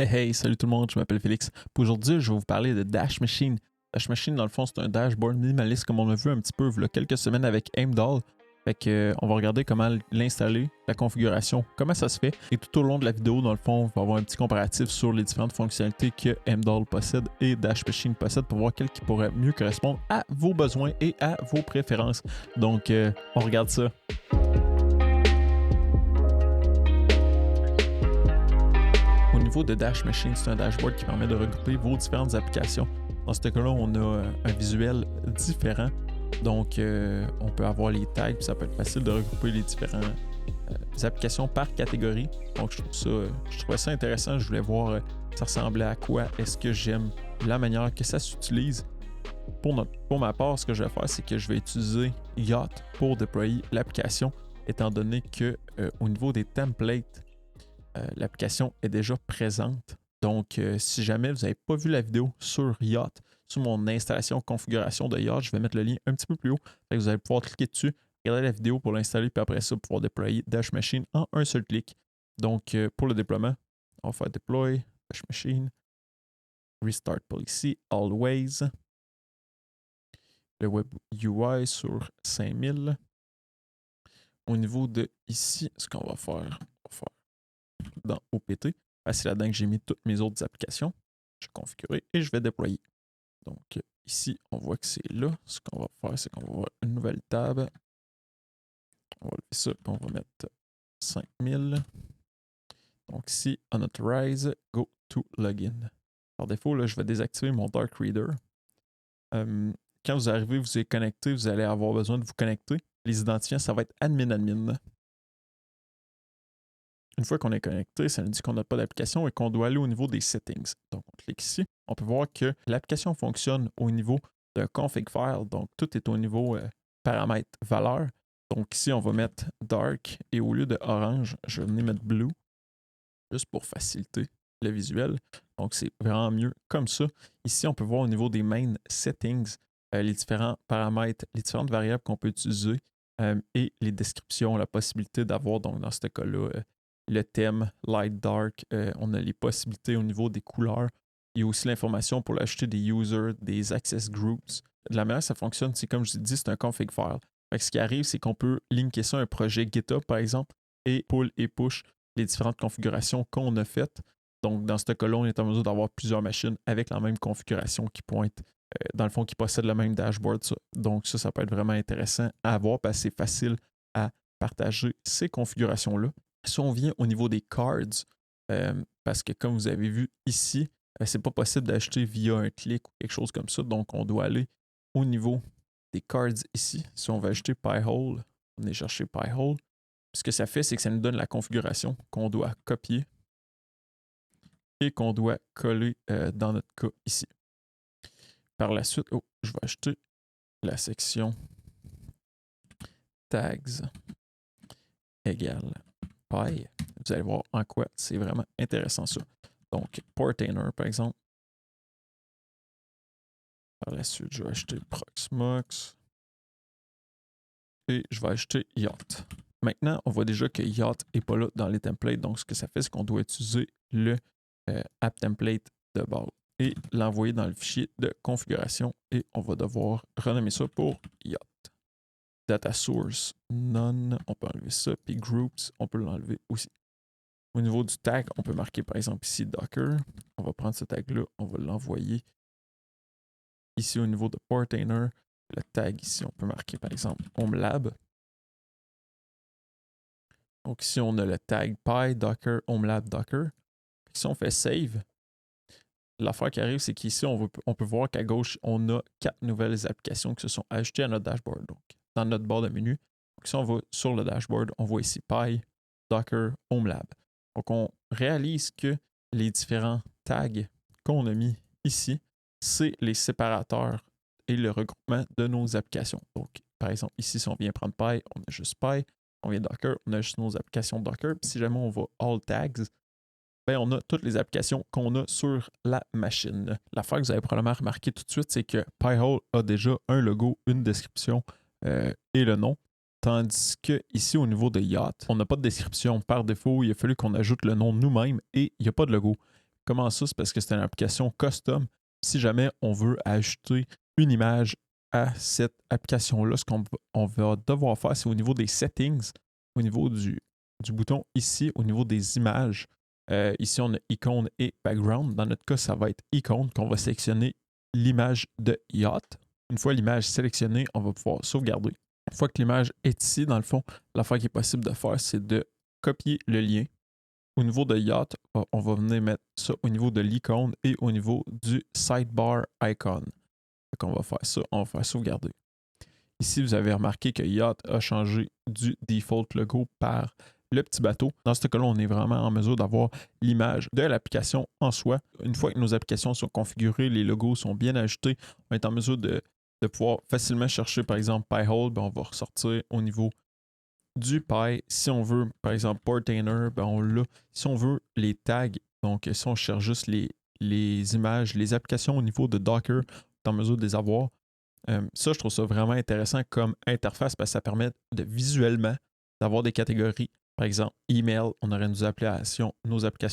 Hey hey, salut tout le monde, je m'appelle Félix. Pour aujourd'hui, je vais vous parler de Dash Machine. Dash Machine, dans le fond, c'est un dashboard minimaliste comme on a vu un petit peu il y a quelques semaines avec Aimdoll. Fait que, on va regarder comment l'installer, la configuration, comment ça se fait. Et tout au long de la vidéo, dans le fond, on va avoir un petit comparatif sur les différentes fonctionnalités que Aimdoll possède et Dash Machine possède pour voir quel qui pourrait mieux correspondre à vos besoins et à vos préférences. Donc, on regarde ça. Au niveau de Dash Machine, c'est un dashboard qui permet de regrouper vos différentes applications. Dans ce cas-là, on a un visuel différent. Donc, on peut avoir les tags, puis ça peut être facile de regrouper les différentes applications par catégorie. Donc, je trouvais ça intéressant. Je voulais voir ça ressemblait à quoi. Est-ce que j'aime la manière que ça s'utilise? Pour ma part, ce que je vais faire, c'est que je vais utiliser Yacht pour déployer l'application, étant donné que au niveau des templates, l'application est déjà présente. Donc, si jamais vous n'avez pas vu la vidéo sur Yacht, sur mon installation configuration de Yacht, je vais mettre le lien un petit peu plus haut. Vous allez pouvoir cliquer dessus, regarder la vidéo pour l'installer, puis après ça, pouvoir déployer Dash Machine en un seul clic. Donc, pour le déploiement, on va faire Deploy, Dash Machine, Restart Policy, Always, le Web UI sur 5000. Au niveau de ici, ce qu'on va faire dans OPT, c'est là-dedans que j'ai mis toutes mes autres applications. Je vais configurer et je vais déployer. Donc ici, on voit que c'est là. Ce qu'on va faire, c'est qu'on va avoir une nouvelle tab. On va lever ça et on va mettre 5000. Donc ici, Unauthorize, Go to Login. Par défaut, là, je vais désactiver mon Dark Reader. Quand vous arrivez, vous êtes connecté, vous allez avoir besoin de vous connecter. Les identifiants, ça va être admin. Une fois qu'on est connecté, ça nous dit qu'on n'a pas d'application et qu'on doit aller au niveau des settings. Donc, on clique ici. On peut voir que l'application fonctionne au niveau d'un config file. Donc, tout est au niveau paramètres valeur. Donc, ici, on va mettre dark et au lieu de orange, je vais venir mettre blue juste pour faciliter le visuel. Donc, c'est vraiment mieux comme ça. Ici, on peut voir au niveau des main settings les différents paramètres, les différentes variables qu'on peut utiliser et les descriptions, la possibilité d'avoir, donc dans ce cas-là, le thème light dark, on a les possibilités au niveau des couleurs. Il y a aussi l'information pour l'ajouter des users, des access groups. De la manière ça fonctionne, c'est comme je vous ai dit, c'est un config file. Ce qui arrive, c'est qu'on peut linker ça à un projet GitHub, par exemple, et pull et push les différentes configurations qu'on a faites. Donc, dans ce cas-là, on est en mesure d'avoir plusieurs machines avec la même configuration qui pointe, dans le fond, qui possèdent le même dashboard. Ça. Donc, ça peut être vraiment intéressant à avoir parce que c'est facile à partager ces configurations-là. Si on vient au niveau des cards, parce que comme vous avez vu ici, c'est pas possible d'acheter via un clic ou quelque chose comme ça. Donc, on doit aller au niveau des cards ici. Si on veut acheter Pi-hole, on est chercher Pi-hole. Ce que ça fait, c'est que ça nous donne la configuration qu'on doit copier et qu'on doit coller dans notre cas ici. Par la suite, je vais acheter la section tags égale Pi. Vous allez voir en quoi c'est vraiment intéressant ça. Donc, Portainer, par exemple. Par la suite, je vais acheter Proxmox. Et je vais acheter Yacht. Maintenant, on voit déjà que Yacht n'est pas là dans les templates. Donc, ce que ça fait, c'est qu'on doit utiliser le app template de base et l'envoyer dans le fichier de configuration. Et on va devoir renommer ça pour Yacht. Data source, none, on peut enlever ça. Puis groups, on peut l'enlever aussi. Au niveau du tag, on peut marquer par exemple ici Docker. On va prendre ce tag-là, on va l'envoyer ici au niveau de Portainer. Le tag ici, on peut marquer par exemple HomeLab. Donc ici, on a le tag Pi, Docker, HomeLab, Docker. Si on fait Save, l'affaire qui arrive, c'est qu'ici, on peut voir qu'à gauche, on a 4 nouvelles applications qui se sont ajoutées à notre dashboard. Donc, dans notre barre de menu. Donc, si on va sur le dashboard, on voit ici Pi, Docker, HomeLab. Donc, on réalise que les différents tags qu'on a mis ici, c'est les séparateurs et le regroupement de nos applications. Donc, par exemple, ici, si on vient prendre Pi, on a juste Pi. On vient Docker, on a juste nos applications Docker. Puis si jamais on va All Tags, ben on a toutes les applications qu'on a sur la machine. L'affaire que vous avez probablement remarqué tout de suite, c'est que Pi-hole a déjà un logo, une description et le nom. Tandis que ici, au niveau de Yacht, on n'a pas de description par défaut. Il a fallu qu'on ajoute le nom nous-mêmes et il n'y a pas de logo. Comment ça? C'est parce que c'est une application custom. Si jamais on veut ajouter une image à cette application-là, ce qu'on va devoir faire, c'est au niveau des settings, au niveau du bouton ici, au niveau des images. Ici, on a icône et background. Dans notre cas, ça va être icône qu'on va sélectionner l'image de yacht. Une fois l'image sélectionnée, on va pouvoir sauvegarder. Une fois que l'image est ici, dans le fond, l'affaire qui est possible de faire, c'est de copier le lien. Au niveau de yacht, on va venir mettre ça au niveau de l'icône et au niveau du sidebar icon. Donc on va faire ça, on va faire sauvegarder. Ici, vous avez remarqué que yacht a changé du default logo par le petit bateau. Dans ce cas-là, on est vraiment en mesure d'avoir l'image de l'application en soi. Une fois que nos applications sont configurées, les logos sont bien ajoutés, on est en mesure de pouvoir facilement chercher, par exemple, Pi-hole, on va ressortir au niveau du Pi. Si on veut, par exemple, Portainer, on l'a. Si on veut les tags, donc si on cherche juste les images, les applications au niveau de Docker, on est en mesure de les avoir. Ça, je trouve ça vraiment intéressant comme interface parce que ça permet de visuellement d'avoir des catégories. Par exemple, email, on aurait nos applications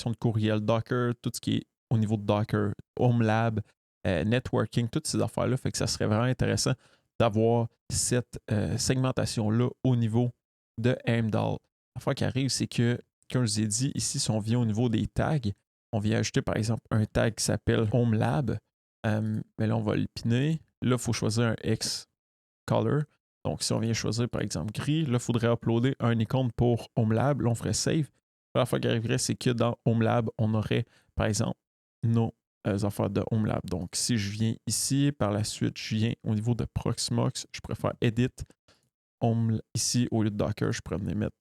de courriel Docker, tout ce qui est au niveau de Docker, Home Lab, networking, toutes ces affaires-là. Fait que ça serait vraiment intéressant d'avoir cette segmentation-là au niveau de Heimdall. L'affaire qui arrive, c'est que, comme je vous ai dit, ici, si on vient au niveau des tags, on vient ajouter par exemple un tag qui s'appelle Home Lab. Mais là, on va le piner. Là, il faut choisir un X color. Donc, si on vient choisir par exemple gris, là, il faudrait uploader un icône pour Home Lab. Là, on ferait save. La fois qui arriverait, c'est que dans Home Lab, on aurait par exemple nos affaires de Home Lab. Donc, si je viens ici, par la suite, je viens au niveau de Proxmox, je préfère Edit. Home, ici, au lieu de Docker, je pourrais venir mettre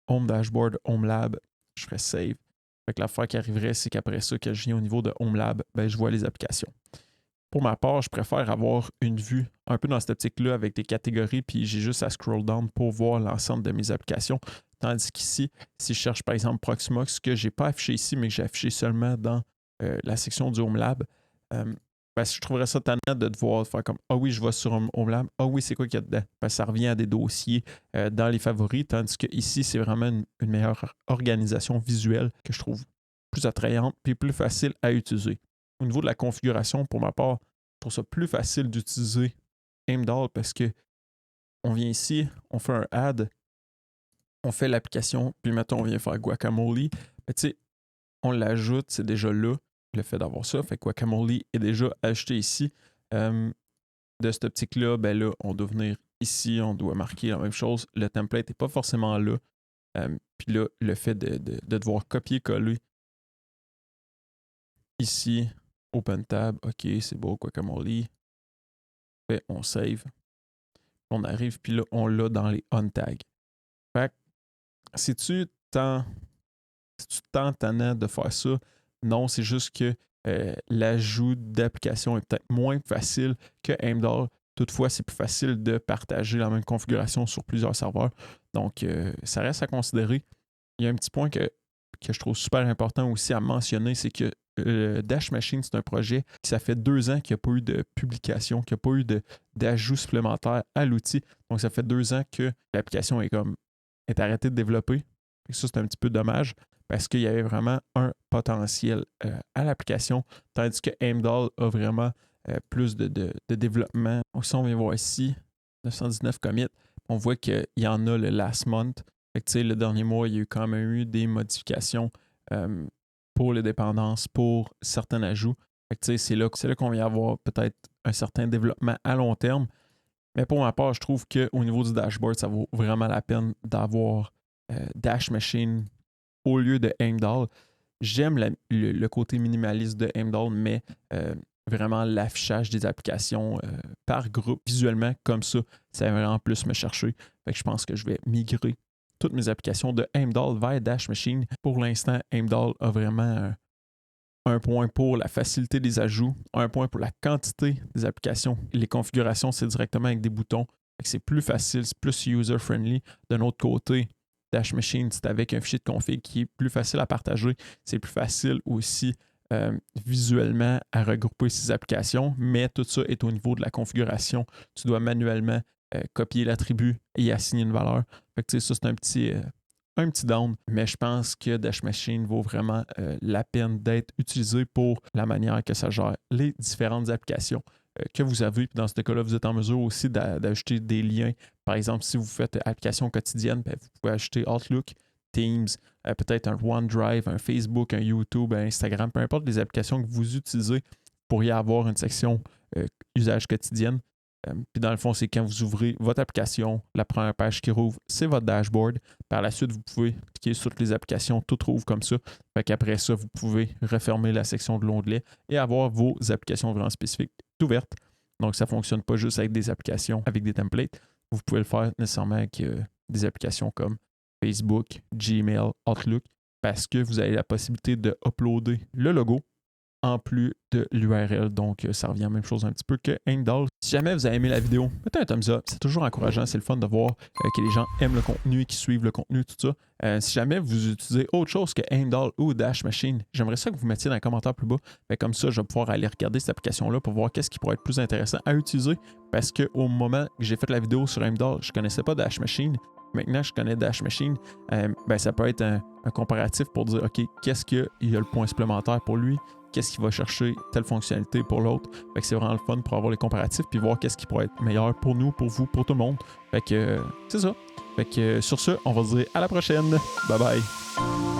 Home Dashboard, Home Lab, je ferais save. Fait que l'affaire qui arriverait, c'est qu'après ça, que je viens au niveau de Home Lab, je vois les applications. Pour ma part, je préfère avoir une vue un peu dans cette optique-là avec des catégories, puis j'ai juste à scroll down pour voir l'ensemble de mes applications. Tandis qu'ici, si je cherche par exemple Proxmox, que je n'ai pas affiché ici, mais que j'ai affiché seulement dans la section du Home Lab, je trouverais ça tannant de devoir faire comme ah oui, je vais sur Home Lab, ah oui, c'est quoi qu'il y a dedans? Ça revient à des dossiers dans les favoris, tandis que ici, c'est vraiment une meilleure organisation visuelle que je trouve plus attrayante puis plus facile à utiliser. Au niveau de la configuration, pour ma part, je trouve ça plus facile d'utiliser Heimdall parce que on vient ici, on fait un add, on fait l'application, puis mettons, on vient faire Guacamole. Mais tu sais, on l'ajoute, c'est déjà là, le fait d'avoir ça. Fait que Guacamole est déjà ajouté ici. De cette optique-là, là, on doit venir ici, on doit marquer la même chose. Le template n'est pas forcément là. Puis là, le fait de devoir copier-coller ici, Open Tab, OK, c'est beau, Guacamole. Fait, on save. On arrive, puis là, on l'a dans les on-tags. Fait que, si-tu tant tannant de faire ça? Non, c'est juste que l'ajout d'application est peut-être moins facile que Heimdall. Toutefois, c'est plus facile de partager la même configuration sur plusieurs serveurs. Donc, ça reste à considérer. Il y a un petit point que je trouve super important aussi à mentionner, c'est que Dash Machine, c'est un projet qui ça fait 2 ans qu'il n'y a pas eu de publication, qu'il n'y a pas eu d'ajout supplémentaire à l'outil. Donc, ça fait 2 ans que l'application est arrêtée de développer. Et ça, c'est un petit peu dommage parce qu'il y avait vraiment un potentiel à l'application, tandis que Heimdall a vraiment plus de développement. Donc, si on vient voir ici, 919 commits, on voit qu'il y en a le last month. Fait que, le dernier mois, il y a eu quand même eu des modifications pour les dépendances, pour certains ajouts. Fait que, c'est là qu'on vient avoir peut-être un certain développement à long terme. Mais pour ma part, je trouve qu'au niveau du dashboard, ça vaut vraiment la peine d'avoir Dash Machine au lieu de Heimdall. J'aime le côté minimaliste de Heimdall, mais vraiment l'affichage des applications par groupe, visuellement, comme ça va vraiment plus me chercher. Fait que je pense que je vais migrer toutes mes applications de Heimdall vers Dash Machine. Pour l'instant, Heimdall a vraiment un point pour la facilité des ajouts, un point pour la quantité des applications. Les configurations, c'est directement avec des boutons. C'est plus facile, c'est plus user-friendly. D'un autre côté, Dash Machine, c'est avec un fichier de config qui est plus facile à partager. C'est plus facile aussi visuellement à regrouper ces applications, mais tout ça est au niveau de la configuration. Tu dois manuellement copier l'attribut et assigner une valeur. Fait que, ça, c'est un petit un petit down, mais je pense que Dash Machine vaut vraiment la peine d'être utilisé pour la manière que ça gère les différentes applications que vous avez. Puis dans ce cas-là, vous êtes en mesure aussi d'ajouter des liens. Par exemple, si vous faites application quotidienne, ben, vous pouvez ajouter Outlook, Teams, peut-être un OneDrive, un Facebook, un YouTube, un Instagram, peu importe les applications que vous utilisez, vous pourriez avoir une section usage quotidienne. Puis dans le fond, c'est quand vous ouvrez votre application, la première page qui rouvre, c'est votre dashboard. Par la suite, vous pouvez cliquer sur toutes les applications, tout rouvre comme ça. Fait qu'après ça, vous pouvez refermer la section de l'onglet et avoir vos applications vraiment spécifiques ouvertes. Donc, ça ne fonctionne pas juste avec des applications, avec des templates. Vous pouvez le faire nécessairement avec des applications comme Facebook, Gmail, Outlook, parce que vous avez la possibilité de uploader le logo en plus de l'URL. Donc, ça revient à la même chose un petit peu que Heimdall. Si jamais vous avez aimé la vidéo, mettez un thumbs up. C'est toujours encourageant. C'est le fun de voir que les gens aiment le contenu et qu'ils suivent le contenu, tout ça. Si jamais vous utilisez autre chose que Heimdall ou Dash Machine, j'aimerais ça que vous mettiez dans les commentaires plus bas. Comme ça, je vais pouvoir aller regarder cette application-là pour voir qu'est-ce qui pourrait être plus intéressant à utiliser. Parce qu'au moment que j'ai fait la vidéo sur Heimdall, je ne connaissais pas Dash Machine. Maintenant, je connais Dash Machine. Ça peut être un comparatif pour dire, OK, qu'est-ce qu'il y a le point supplémentaire pour lui? Qu'est-ce qu'il va chercher telle fonctionnalité pour l'autre. Fait que c'est vraiment le fun pour avoir les comparatifs puis voir qu'est-ce qui pourrait être meilleur pour nous, pour vous, pour tout le monde. Fait que c'est ça. Fait que sur ce, on va se dire à la prochaine. Bye bye.